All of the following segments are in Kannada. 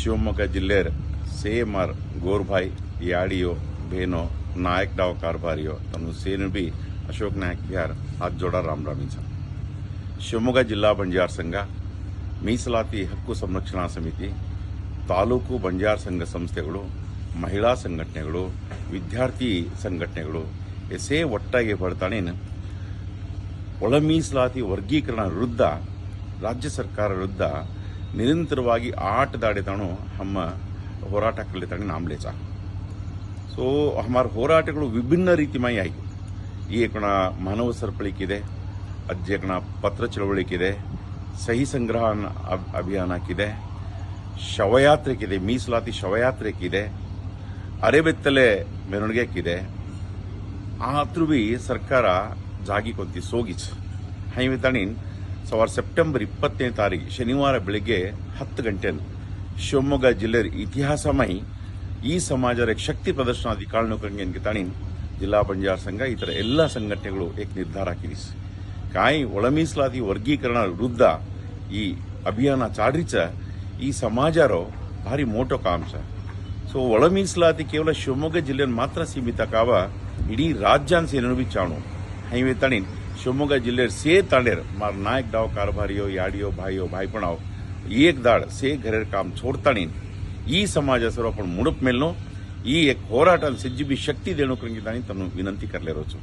ಶಿವಮೊಗ್ಗ ಜಿಲ್ಲೆಯ ಸೇಮರ್ ಗೋರ್ಭಾई याडियो बहनो नायक डाव कारभारियो तनु सेनु भी अशोक नायक बिहार हाथ जोड़ा राम रामीचा ಶಿವಮೊಗ್ಗ ಜಿಲ್ಲಾ ಬಂಜಾರ ಸಂಘ ಮೀಸಲಾತಿ ಹಕ್ಕು ಸಂರಕ್ಷಣಾ ಸಮಿತಿ ತಾಲೂಕು ಬಂಜಾರ ಸಂಘ ಸಂಸ್ಥೆಗಳು ಮಹಿಳಾ ಸಂಘಟನೆಗಳು ವಿದ್ಯಾರ್ಥಿ ಸಂಘಟನೆಗಳು ಎಸೇ ಒಟ್ಟಾಗಿ ಹೊರತಾಣೇನು ಒಳ ಮೀಸಲಾತಿ ವರ್ಗೀಕರಣ ವಿರುದ್ಧ राज्य सरकार विरुद्ध निरंतरವಾಗಿ ಆಟದಾಡಿತಾಣು ನಮ್ಮ ಹೋರಾಟಗಳಲ್ಲಿ ತಾಣಿ नाम लेचा सो हमारे ಹೋರಾಟಗಳು ವಿಭಿನ್ನ ರೀತಿಮಯ ಆಗಿ ಈ ಏಕಣ ಮಾನವ ಸರಪಳಿಕಿದೆ ಅಜ್ಜೇಕಣ ಪತ್ರ ಚಳವಳಿಕಿದೆ ಸಹಿ ಸಂಗ್ರಹ ಅಭಿಯಾನಕ್ಕಿದೆ ಶವಯಾತ್ರೆಕಿದೆ ಮೀಸಲಾತಿ ಶವಯಾತ್ರೆಕಿದೆ ಅರೆಬೆತ್ತಲೆ ಮೆರವಣಿಗೆಕ್ಕಿದೆ ಆದ್ರೂ भी ಸರ್ಕಾರ ಜಾಗಿ ಕೊಂತಿ ಸೋಗಿಚ್ ಹೈವೆ ತಾಣಿನ್ ಸವಾರ ಸೆಪ್ಟೆಂಬರ್ 20ನೇ ತಾರೀಕು ಶನಿವಾರ ಬೆಳಿಗ್ಗೆ 10 ಗಂಟೆ ಶಿವಮೊಗ್ಗ ಜಿಲ್ಲೆಯ ಇತಿಹಾಸಮಯ ಈ ಸಮಾಜದ ಶಕ್ತಿ ಪ್ರದರ್ಶನ ಅಧಿಕಾರಕ್ಕೆ ತಾಣಿನ್ ಜಿಲ್ಲಾ ಬಂಜಾರ ಸಂಘ ಇತರ ಎಲ್ಲ ಸಂಘಟನೆಗಳು ಏಕ ನಿರ್ಧಾರ ಹಾಕಿದೆ काय ಒಳ ಮೀಸಲಾತಿ ವರ್ಗೀಕರಣ ವಿರುದ್ಧ ಈ ಅಭಿಯಾನ ಚಾಡ್ರಿಚ ಈ ಸಮಾಜರೋ ಭಾರಿ ಮೋಟೋ ಕಾಮ್ ಸ ಸೊ ಒಳ ಮೀಸಲಾತಿ ಕೇವಲ ಶಿವಮೊಗ್ಗ ಜಿಲ್ಲೆಯನ್ನು ಮಾತ್ರ ಸೀಮಿತ ಕಾವ ಇಡೀ ರಾಜ್ಯಾನ್ ಸೇನನು भी चाणू हईवे ताणीन शिवमोगा जिले से तांडेर मार नायक डाव कारभारियो याडियो भाईयो भाईपणाव एक दाड से घरेर काम छोडताणीन ಈ ಸಮಾಜ सर्व आपण मुडप मेलनो ಈ एक ಹೋರಾಟನ ಸಿಜ್ಜಿಬಿ ಶಕ್ತಿ ದೇಣುಕರಂಗಿ ತಾಣಿ ತನ್ನು ವಿನಂತಿ करलेरोचो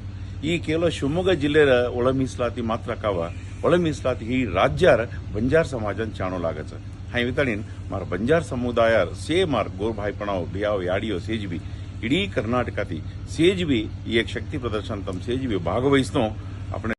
ಈ ಕೇವಲ ಶಿವಮೊಗ್ಗ ಜಿಲ್ಲೆಯ ಒಳ ಮೀಸಲಾತಿ ಮಾತ್ರ ಕಾವ ಒಳ ಮೀಸಲಾತಿ ಈ ರಾಜ್ಯರ ಬಂಜಾರ ಸಮಾಜನ ಚಾಣೋ लागच हाई ताणीन मार ಬಂಜಾರ ಸಮುದಾಯ से मार गोर भाईपणाव बियाव याडियो सेजबी इडी कर्नाटकाती सेजबी एक शक्ती प्रदर्शन तम सेजबी भागवहिसनो आपण